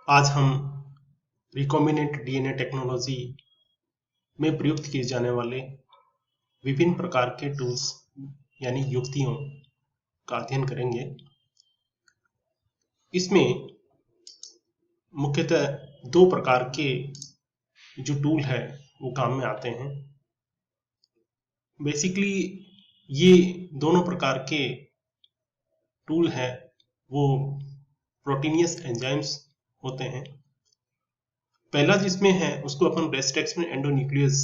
आज हम recombinant DNA technology में प्रयुक्त किए जाने वाले विभिन्न प्रकार के टूल्स यानी युक्तियों का अध्ययन करेंगे। इसमें मुख्यतः दो प्रकार के जो टूल है वो काम में आते हैं। बेसिकली ये दोनों प्रकार के टूल है वो प्रोटीनियस एंजाइम्स होते हैं। पहला जिसमें है उसको अपन रेस्ट्रिक्शन एंडोन्यूक्लियस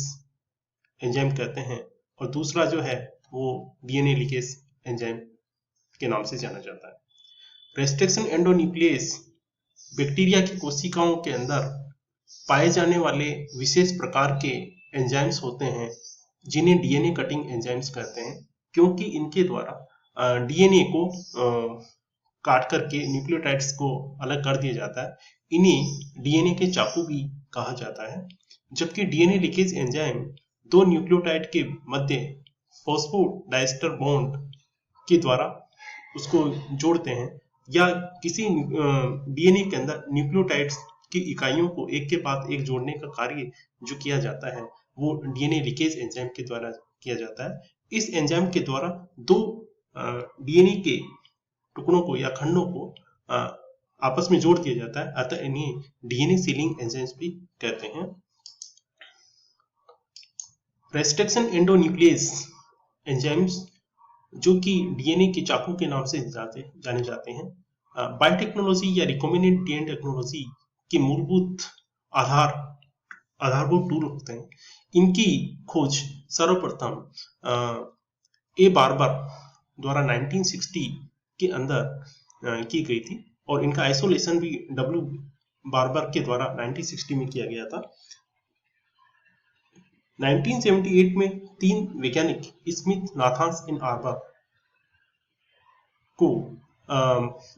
एंजाइम कहते हैं और दूसरा जो है वो डीएनए लिकेज एंजाइम के नाम से जाना जाता है। रेस्ट्रिक्शन एंडोन्यूक्लियस बैक्टीरिया की कोशिकाओं के अंदर पाए जाने वाले विशेष प्रकार के एंजाइम्स होते हैं जिन्हें डीएनए कटिंग एंजाइम्स कहते हैं, क्योंकि इनके द्वारा डीएनए को काट करके न्यूक्लियोटाइड्स को अलग कर दिया जाता है। इन्हें डीएनए के चाकू भी कहा जाता है। जबकि डीएनए लीकेज एंजाइम दो न्यूक्लियोटाइड के मध्य फॉस्फोडाइस्टर बॉन्ड के द्वारा उसको जोड़ते हैं या किसी डीएनए के अंदर न्यूक्लियोटाइड्स की इकाइयों को एक के बाद एक जोड़ने का कार्य जो किया जाता है वो डीएनए लीकेज एंजाइम के द्वारा किया जाता है। इस एंजाइम के द्वारा दो डीएनए के टुकड़ों को या खंडों को आपस में जोड़ दिया जाता है, अतः इन्हें डीएनए सीलिंग एंजाइम्स भी कहते हैं। रेस्ट्रिक्शन एंडोन्यूक्लियस एंजाइम्स जो कि डीएनए के चाकू के नाम से जाने जाते हैं, बायोटेक्नोलॉजी या रिकॉम्बिनेंट डीएनए टेक्नोलॉजी के मूलभूत आधारभूत टूल होते हैं। इनकी खोज सर्वप्रथम ए बार्बर द्वारा 1960 के अंदर की गई थी और इनका आइसोलेशन भी डब्ल्यू बार्बर के द्वारा 1960 में किया गया था। 1978 में तीन वैज्ञानिक स्मिथ, नाथान्स एंड आर्बर को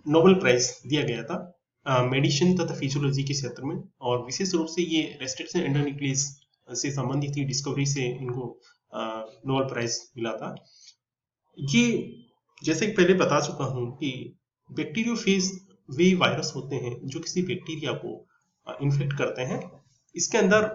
नोबेल प्राइज दिया गया था मेडिसिन तथा फिजियोलॉजी के क्षेत्र में, और विशेष रूप से ये रेस्ट्रिक्शन एंडोन्यूक्लियस से संबंधित डिस्कवरी से इनको नोबेल प्राइज मिला था। ये जैसे कि पहले बता चुका हूं कि बैक्टीरियोफेज वे वायरस होते हैं जो किसी बैक्टीरिया को इन्फेक्ट करते हैं। इसके अंदर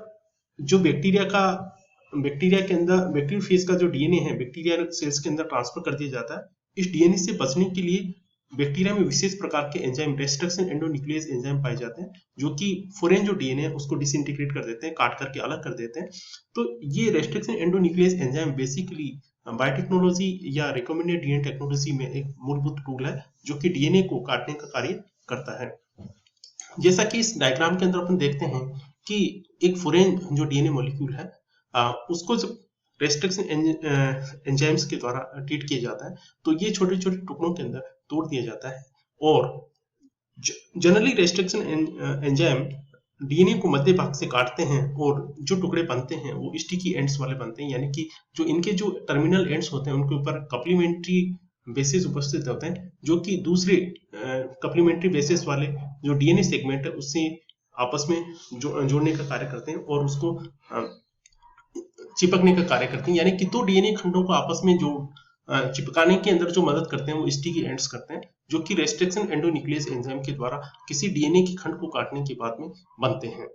जो बैक्टीरिया के अंदर बैक्टीरियोफेज का जो डीएनए है बैक्टीरिया सेल्स के अंदर ट्रांसफर कर दिया जाता है। इस डीएनए से बचने के लिए बैक्टीरिया में विशेष प्रकार के एंजाइम रेस्ट्रिक्शन एंडोन्यूक्लियस एंजाइम पाए जाते हैं जो कि फॉरेन जो डीएनए है उसको डिसइंटीग्रेट कर देते हैं, काट करके अलग कर देते हैं। तो ये restriction endonuclease enzyme basically biotechnology या रिकॉम्बिनेंट डीएनए टेक्नोलॉजी में एक मूलभूत टूल है जो कि डीएनए को काटने का कार्य करता है। जैसा कि इस डायग्राम के अंदर अपन देखते हैं कि एक फॉरेन जो डीएनए मॉलिक्यूल है उसको जब रेस्ट्रिक्शन एंजाइम्स के द्वारा ट्रीट किया जाता है तो ये छोटे छोटे टुकड़ों के अंदर तोड़ दिया जाता है और जनरली रेस्ट्रिक्शन एंजाइम डीएनए को मध्य भाग से काटते हैं और जो टुकड़े बनते हैं वो स्टिकी एंड्स वाले बनते हैं, यानी कि जो इनके जो टर्मिनल एंड्स होते हैं उनके ऊपर कप्लीमेंट्री बेसिस उपस्थित होते हैं जो कि दूसरे कप्लीमेंट्री बेसिस वाले जो डीएनए सेगमेंट है उससे आपस में जोड़ने का कार्य करते हैं और उसको चिपकने का कार्य करते हैं, यानी कि दो डीएनए खंडों को आपस में जो चिपकाने के अंदर जो मदद करते हैं वो स्टिकी एंड्स करते हैं जो कि रेस्ट्रिक्शन एंडोन्यूक्लियस एंजाइम के द्वारा किसी डीएनए के खंड को काटने के बाद में बनते हैं।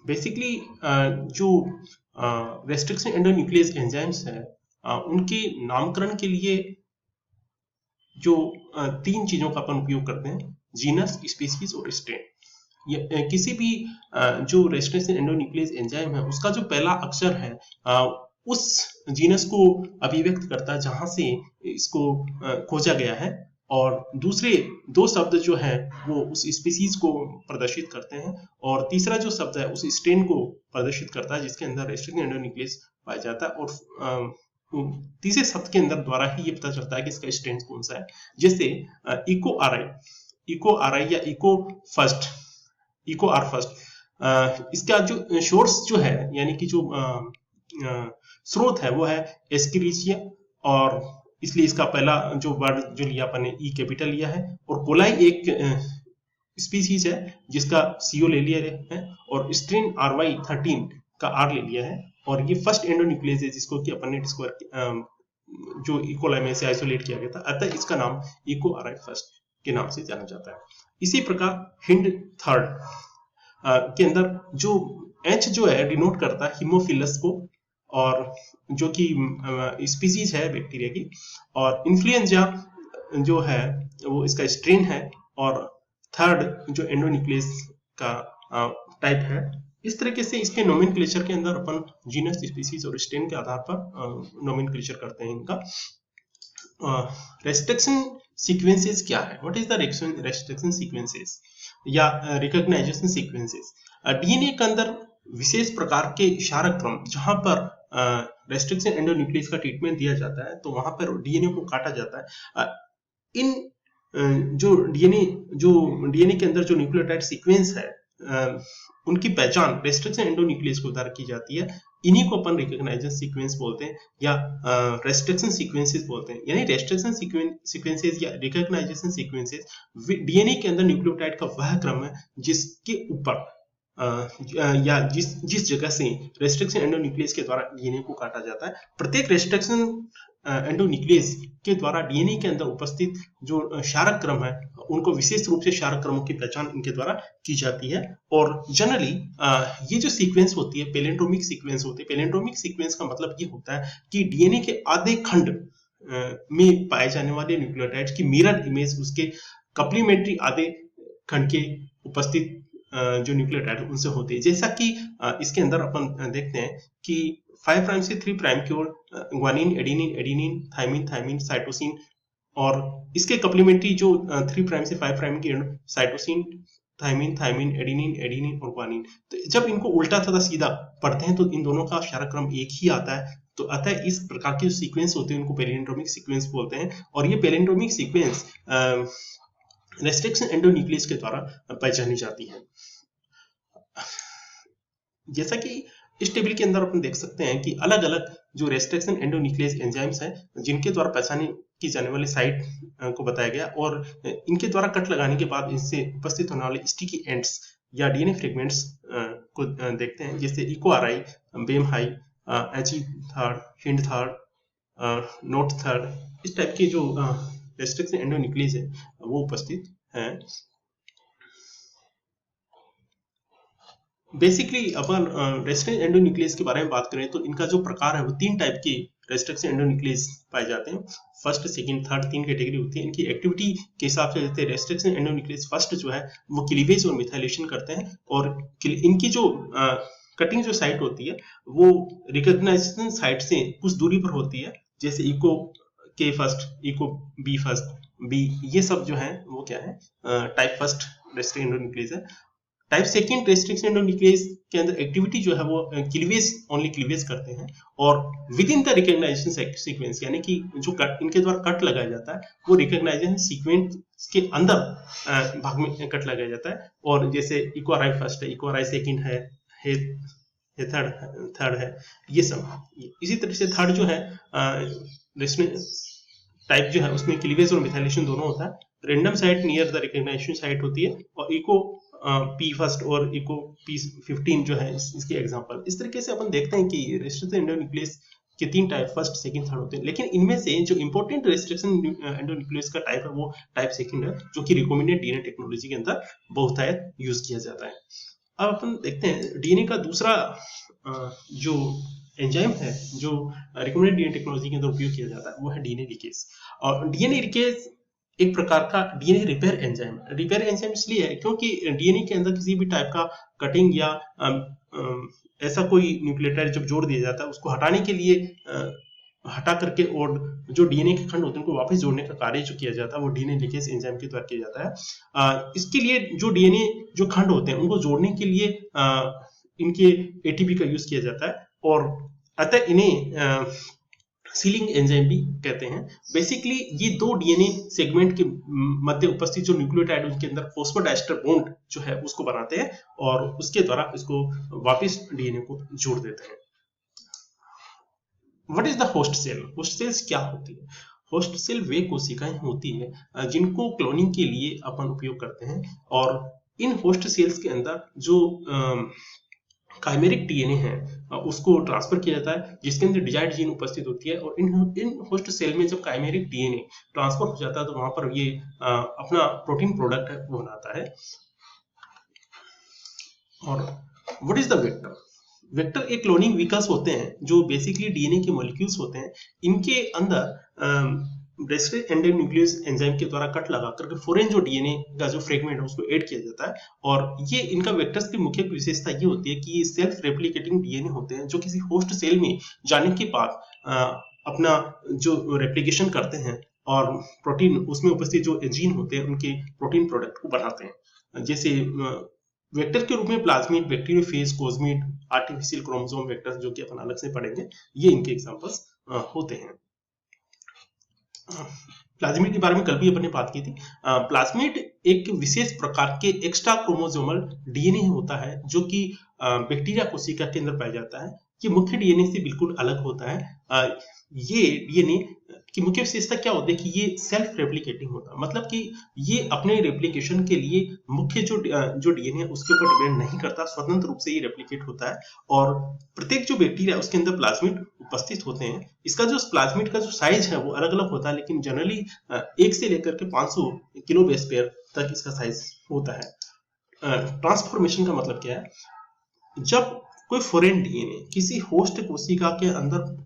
बेसिकली जो रेस्ट्रिक्शन एंडोन्यूक्लियस एंजाइम्स है उनके नामकरण के लिए जो तीन चीजों का अपन उपयोग करते हैं, जीनस, स्पीशीज और स्ट्रेन। किसी भी जो रेस्ट्रिक्शन एंडोन्यूक्लियस एंजाइम है उसका जो पहला अक्षर है उस जीनस को अभिव्यक्त करता है जहां से इसको खोजा गया है, और दूसरे दो शब्द जो है वो उस स्पीशीज को प्रदर्शित करते हैं और तीसरा जो शब्द है उस स्ट्रेन को प्रदर्शित करता है जिसके अंदर रेस्ट्रिक्शन एंडोन्यूक्लियस पाया जाता है, और तीसरे शब्द के अंदर द्वारा ही ये पता चलता है कि इसका स्ट्रेन कौन सा है। जैसे इको आर आई या इको आर फर्स्ट, इसका जो सोर्स जो है यानी कि जो स्रोत है वो है एस्किरिचिया, और इसलिए इसका पहला जो वर्ड जो लिया अपन ने ई कैपिटल लिया है, और कोलाई एक स्पीसीज है जिसका सीओ ले लिया है और स्ट्रेन RY13 का आर ले लिया है, और ये फर्स्ट एंडोन्यूक्लियस है जिसको कि अपन ने जो इकोलाई में से आइसोलेट किया गया था, अतः इसका नाम इको अराइव फर्स्ट के नाम से जाना जाता है। इसी प्रकार हिंड थर्ड के अंदर जो H जो है डिनोट करता है हीमोफिलस को, और जो कि स्पीसीज है बैक्टीरिया की, और इन्फ्लुएंजा जो है वो इसका स्ट्रेन है, और थर्ड जो एंडोन्यूक्लियस का टाइप है। इस तरीके से इसके नोमेनक्लेचर के अंदर अपन जीनस, स्पीसीज और स्ट्रेन के आधार पर नोमेनक्लेचर करते हैं इनका। रेस्ट्रिक्शन सीक्वेंसेस क्या है? What is the restriction sequences या रिकॉग्नाइजेशन सीक्वेंसेस? डीएनए के अंदर विशेष प्रकार के इशारा क्रम, जहां पर रेस्ट्रिक्शन एंडोन्यूक्लियस का ट्रीटमेंट दिया जाता है तो वहां पर डीएनए को काटा जाता है। इन जो डीएनए के अंदर जो न्यूक्लियोटाइड सीक्वेंस है, उनकी पहचान रेस्ट्रिक्शन एंडोन्यूक्लियस के द्वारा की जाती है। इन्हीं को अपन रिकॉग्नाइजेशन सीक्वेंस बोलते हैं या रेस्ट्रिक्शन सीक्वेंसेस बोलते हैं। यानी रेस्ट्रिक्शन सीक्वेंसेस या रिकॉग्नाइजेशन सीक्वेंसेस डीएनए के अंदर न्यूक्लियोटाइड का वह क्रम है जिसके ऊपर या जिस जगह से रेस्ट्रिक्शन एंडोन्यूक्लियस के द्वारा डीएनए को काटा जाता है। प्रत्येक रेस्ट्रिक्शन एंडोन्यूक्लियस के द्वारा डीएनए के अंदर उपस्थित जो क्षारक क्रम है, उनको विशेष रूप से क्षारक क्रमों की पहचान इनके द्वारा की जाती है। और जनरली ये जो सीक्वेंस होती है पैलिंड्रोमिक सीक्वेंस होती है। पैलिंड्रोमिक सीक्वेंस का मतलब ये होता है कि डीएनए के आधे खंड में पाए जाने वाले न्यूक्लियोटाइड्स की मिरर इमेज उसके कप्लीमेंट्री आधे खंड के उपस्थित जो न्यूक्लियोटाइड उनसे होती है। जैसा कि इसके अंदर अपन देखते हैं कि 5 प्राइम से 3 प्राइम की ओर guanine, adenine, adenine, thymine, thymine, cytosine, और इसके कप्लीमेंट्री जो 3 प्राइम से 5 प्राइम की ओर cytosine, thymine, thymine, adenine, adenine और ग्वानिन। तो जब इनको उल्टा तथा सीधा पढ़ते हैं तो इन दोनों का क्षारक क्रम एक ही आता है। तो अतः इस प्रकार के जो सीक्वेंस होते हैं उनको पैलिंड्रोमिक सीक्वेंस बोलते हैं। और ये पैलिंड्रोमिक सीक्वेंस रेस्ट्रिक्शन एंडोन्यूक्लियस के द्वारा पहचानी जाती है। जैसा कि इस टेबल के अंदर अपन देख सकते हैं कि अलग अलग जो रेस्ट्रिक्शन एंडोन्यूक्लियस एंजाइम्स हैं जिनके द्वारा पहचानी की जाने वाली साइट को बताया गया, और इनके द्वारा कट लगाने के बाद इनसे उपस्थित होने वाले स्टिकी एंड्स या डीएनए फ्रेगमेंट्स को देखते हैं। जैसे इको आरआई, बेम high, Aichi third, hind third, note third, इस टाइप के जो रेस्ट्रिक्शन एंडोन्यूक्लियस है वो उपस्थित हैं। बेसिकली अपन रेस्ट्रिक्शन एंडोन्यूक्लियस के बारे में बात करें तो इनका जो प्रकार है वो 3 टाइप के रेस्ट्रिक्शन एंडोन्यूक्लियस पाए जाते हैं। फर्स्ट, सेकंड, थर्ड 3 कैटेगरी होती है। इनकी एक्टिविटी के हिसाब से जैसे रेस्ट्रिक्शन एंडोन्यूक्लियस फर्स्ट जो है वो क्लीवेज और मिथाइलेशन करते हैं, और इनकी जो कटिंग जो साइट होती है वो रिकॉग्नाइजेशन साइट से कुछ दूरी पर होती है। जैसे eco K first, eco B first, B, ये सब जो है वो क्या है टाइप फर्स्ट रेस्ट्रिक्शन एंडोन्यूक्लियस है। टाइप सेकंड रेस्ट्रिक्शन एंडोन्यूक्लियस के अंदर एक्टिविटी जो है वो क्लीवेज, ओनली क्लीवेज करते हैं, और within the recognition sequence, यानी कि जो इनके द्वारा कट लगाया जाता है वो रिकॉग्नाइजेशन सीक्वेंस के अंदर भाग में कट लगाया जाता है। और जैसे इको अराइव फर्स्ट है, इको अराइव सेकंड है, थर्ड है, ये सब। इसी तरह से थर्ड जो है टाइप जो है उसमें क्लीवेज और मिथाइलेशन दोनों होता है। Random site near the recognition site होती है, और इको पी फर्स्ट और इको पी 15 जो है इसके एग्जांपल। इस तरीके से अपन देखते हैं कि रेस्ट्रिक्शन एंडोन्यूक्लियस के 3 टाइप, फर्स्ट, सेकंड, थर्ड होते हैं। लेकिन इनमें से जो इंपॉर्टेंट रेस्ट्रिक्शन एंडोन्यूक्लियस का टाइप है वो टाइप सेकंड है, जो कि रिकॉम्बिनेंट डीएनए टेक्नोलॉजी के अंदर बहुतायत यूज किया जाता है। अब अपन देखते हैं डीएनए का दूसरा जो एंजाइम है जो रिकॉम्बिनेंट डीएनए टेक्नोलॉजी के अंदर उपयोग किया जाता है वो है डीएनए लिकेज। और डीएनए लिकेज एक प्रकार का डीएनए रिपेयर एंजाइम है। रिपेयर एंजाइम इसलिए है क्योंकि डीएनए के अंदर किसी भी टाइप का कटिंग या ऐसा कोई न्यूक्लियोटाइड जब जोड़ दिया जाता है उसको हटाने के लिए हटा करके और जो डीएनए के खंड होते हैं उनको वापस जोड़ने का कार्य जो किया जाता है वो डीएनए लिकेज एंजाइम के द्वारा किया जाता है। इसके लिए जो डीएनए जो खंड होते हैं उनको जोड़ने के लिए इनके एटीपी का यूज किया जाता है, और अतः इन्हें सीलिंग एंजाइम भी कहते हैं। बेसिकली ये दो डीएनए सेगमेंट के मध्य उपस्थित जो न्यूक्लियोटाइड उनके अंदर फॉस्फोडाइस्टर बॉन्ड जो है उसको बनाते हैं, और उसके द्वारा इसको वापस डीएनए को जोड़ देते हैं। What is the host cell? Host cells क्या होती है? होस्ट सेल वे कोशिकाएं होती है जिनको क्लोनिंग के लिए अपन उपयोग करते हैं, और इन होस्ट सेल्स के अंदर जो काइमेरिक डीएनए है उसको ट्रांसफर किया जाता है, जिसके अंदर डिजायर्ड जीन उपस्थित होती है, और इन होस्ट सेल में जब काइमेरिक डीएनए ट्रांसफर हो जाता है तो वहां पर ये अपना प्रोटीन प्रोडक्ट है वो बनाता है। और what is the vector? Vector एक क्लोनिंग व्हीकल्स होते हैं जो बेसिकली डीएनए के मॉलिक्यूल्स होते हैं। इनके अंदर ब्रेस्टेड एंडो न्यूक्लियस एंजाइम के द्वारा कट लगा करके फॉरेन जो डीएनए का जो फ्रेगमेंट है उसको ऐड किया जाता है। और ये इनका वेक्टर्स की मुख्य विशेषता ये होती है कि ये सेल्फ रेप्लिकेटिंग डीएनए होते हैं जो किसी होस्ट सेल में जाने के बाद अपना जो रेप्लिकेशन करते हैं और प्रोटीन उसमें उपस्थित जो जीन होते हैं उनके प्रोटीन प्रोडक्ट को बढ़ाते हैं। जैसे वेक्टर के रूप में plasmid, bacteriophage, cosmid, artificial chromosome vector जो कि अपन अलग से पढ़ेंगे, ये इनके एग्जांपल्स होते हैं। प्लाज्मिड के बारे में कल भी अपन ने बात की थी। प्लाज्मिड एक विशेष प्रकार के एक्स्ट्रा क्रोमोसोमल डीएनए होता है जो कि बैक्टीरिया कोशिका के अंदर पाया जाता है। ये मुख्य डीएनए से बिल्कुल अलग होता है। ये डीएनए की मुख्य विशेषता क्या होती है कि ये सेल्फ रेप्लिकेटिंग होता है, मतलब कि ये अपने रेप्लिकेशन के लिए मुख्य जो डीएनए उसके ऊपर डिपेंड नहीं करता, स्वतंत्र रूप से ये रेप्लिकेट होता है। और प्रत्येक जो बैक्टीरिया उसके अंदर प्लाज्मिड उपस्थित होते हैं। इसका जो प्लाज्मिड का जो साइज है वो अलग अलग होता है, लेकिन जनरली 1 से लेकर के 500 किलो बेस पेयर तक इसका साइज होता है। ट्रांसफॉर्मेशन का मतलब क्या है? जब कोई फॉरेन डीएनए किसी होस्ट कोशिका के अंदर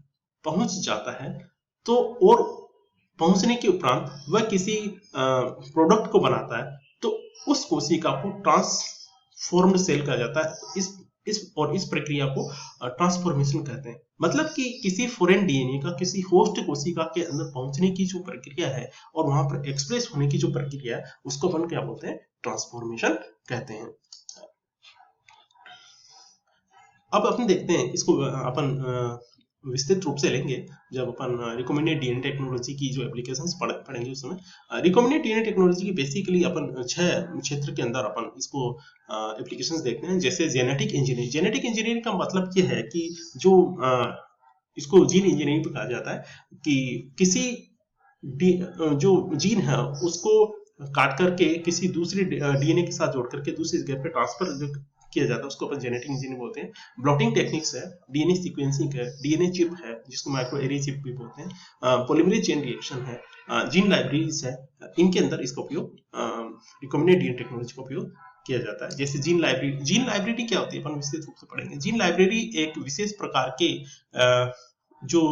पहुंच जाता है तो और पहुंचने के उपरांत वह किसी प्रोडक्ट को बनाता है तो उस कोशिका को ट्रांसफॉर्म्ड सेल कहा जाता है। इस प्रक्रिया को ट्रांसफॉर्मेशन कहते हैं। मतलब कि किसी फॉरेन डीएनए का किसी होस्ट कोशिका के अंदर पहुंचने की जो प्रक्रिया है और वहां पर एक्सप्रेस होने की जो प्रक्रिया है उसको अपन क्या बोलते हैं? ट्रांसफॉर्मेशन कहते हैं। अब अपन देखते हैं इसको अपन विस्तृत रूप से लेंगे जब अपन रिकमेंडेड डीएनए टेक्नोलॉजी की जो एप्लीकेशंस पढ़ेंगे उस समय। रिकमेंडेड डीएनए टेक्नोलॉजी की बेसिकली अपन 6 क्षेत्र के अंदर अपन इसको एप्लीकेशंस देखते हैं। जैसे जेनेटिक इंजीनियरिंग। जेनेटिक इंजीनियरिंग का मतलब ये है कि जो इसको जीन इंजीनियरिंग कहा जाता है कि किसी जो जीन है उसको काट करके किसी दूसरी डीएनए के साथ जोड़ करके दूसरी जगह पे ट्रांसफर किया जाता है, उसको अपन जेनेटिक इंजीनियरिंग बोलते हैं। ब्लॉटिंग टेक्निक्स है, डीएनए सीक्वेंसिंग है, डीएनए चिप है जिसको माइक्रो एरे चिप भी बोलते हैं, पॉलीमरेज चेन रिएक्शन है, जीन लाइब्रेरीज है। इनके अंदर इसका उपयोग रिकमेंडेड डीएनए टेक्नोलॉजी का उपयोग किया जाता है। जैसे जीन लाइब्रेरी क्या होती है अपन विस्तृत रूप से पढ़ेंगे। जीन लाइब्रेरी एक विशेष प्रकार के जो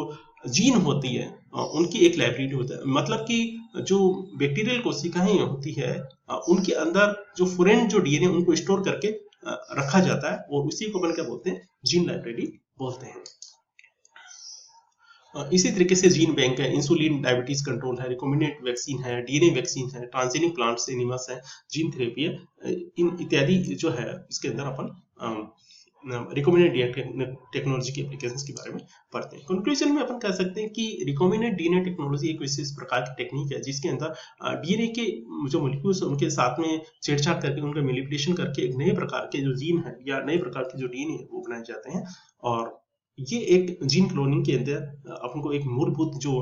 जीन होती है उनकी एक लाइब्रेरी होता है। मतलब कि जो बैक्टीरियल कोशिकाएं होती है उनके अंदर जो फॉरेन जो डीएनए उनको स्टोर करके रखा जाता है और उसी को अपन क्या बोलते हैं? जीन लाइब्रेरी बोलते हैं। इसी तरीके से जीन बैंक है, इंसुलिन डायबिटीज कंट्रोल है, रिकॉम्बिनेंट वैक्सीन है, डीएनए वैक्सीन है, ट्रांसजेनिक प्लांट्स एनिमल्स है, जीन थेरेपी है। इन इत्यादि जो है इसके अंदर अपन रिकॉम्बिनेंट डीएनए टेक्नोलॉजी के एप्लीकेशंस के बारे में पढ़ते हैं। कंक्लूजन में अपन कह सकते हैं कि रिकॉम्बिनेंट डीएनए टेक्नोलॉजी एक विशेष प्रकार की टेक्निक है जिसके अंदर डीएनए के जो मॉलिक्यूल्स उनके साथ में छेड़छाड़ करके उनका मैनिपुलेशन करके एक नए प्रकार के जो जीन है या नए प्रकार के जो डीएनए है वो बनाए जाते हैं। और ये एक जीन क्लोनिंग के अंदर अपन को एक मूलभूत जो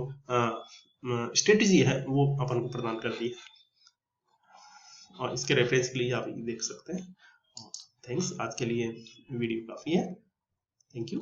स्ट्रेटेजी है वो अपन को प्रदान करती है, और इसके रेफरेंस के लिए आप देख सकते हैं। थैंक्स। आज के लिए वीडियो काफी है। Thank you.